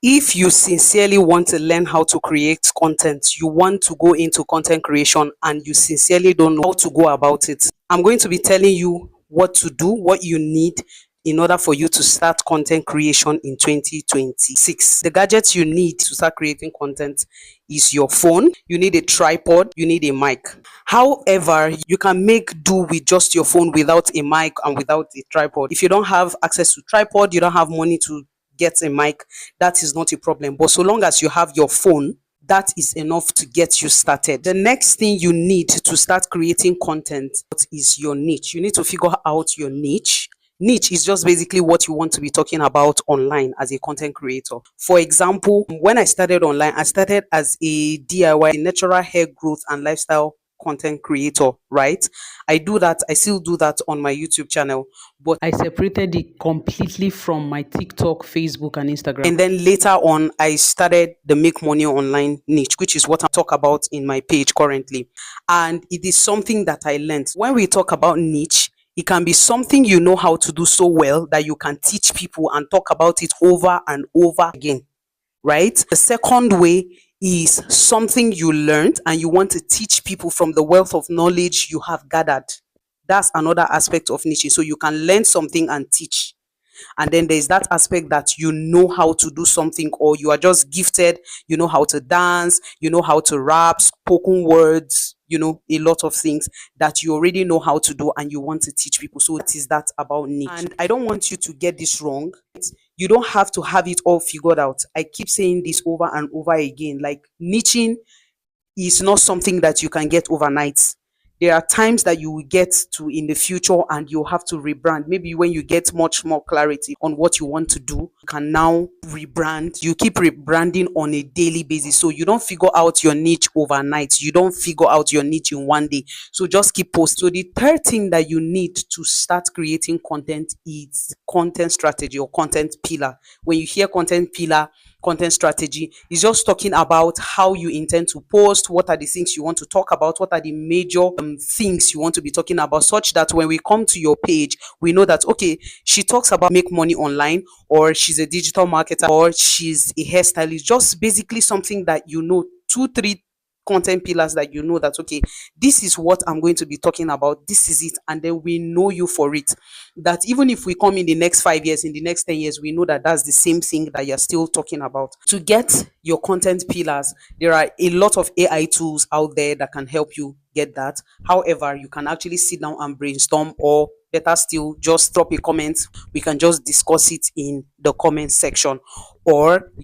If you sincerely want to learn how to create content, you want to go into content creation and you sincerely don't know how to go about it, I'm going to be telling you what to do, what you need in order for you to start content creation in 2026. The gadgets you need to start creating content is your phone, you need a tripod, you need a mic. However, you can make do with just your phone without a mic and without a tripod. If you don't have access to tripod, you don't have money to get a mic, that is not a problem. But so long as you have your phone, that is enough to get you started. The next thing you need to start creating content is your niche. You need to figure out your niche. Niche is just basically what you want to be talking about online as a content creator. For example, when I started online, I started as a DIY, natural hair growth and lifestyle content creator, right? I do that, I still do that on my YouTube channel, but I separated it completely from my TikTok, Facebook, and Instagram. And then later on, I started the make money online niche, which is what I talk about in my page currently. And it is something that I learned. When we talk about niche, it can be something you know how to do so well that you can teach people and talk about it over and over again, right? The second way is something you learned and you want to teach people from the wealth of knowledge you have gathered. That's another aspect of niche. So you can learn something and teach. And then there's that aspect that you know how to do something, or you are just gifted, you know how to dance, you know how to rap, spoken words, a lot of things that you already know how to do and you want to teach people. So it is that about niche. And I don't want you to get this wrong. You don't have to have it all figured out. I keep saying this over and over again. Like, niching is not something that you can get overnight. There are times that you will get to in the future and you'll have to rebrand. Maybe when you get much more clarity on what you want to do, you can now rebrand. You keep rebranding on a daily basis. So you don't figure out your niche overnight. You don't figure out your niche in one day. So just keep posting. So the third thing that you need to start creating content is content strategy or content pillar. When you hear content pillar, content strategy is just talking about how you intend to post, what are the things you want to talk about, what are the major things you want to be talking about, such that when we come to your page, we know that, okay, she talks about make money online, or she's a digital marketer, or she's a hairstylist. Just basically something that 2-3 content pillars that that, okay, this is what I'm going to be talking about, this is it, and then we know you for it. That even if we come in the next 5 years, in the next 10 years, we know that that's the same thing that you're still talking about. To get your content pillars, there are a lot of AI tools out there that can help you get that. However, you can actually sit down and brainstorm, or better still, just drop a comment. We can just discuss it in the comment section, or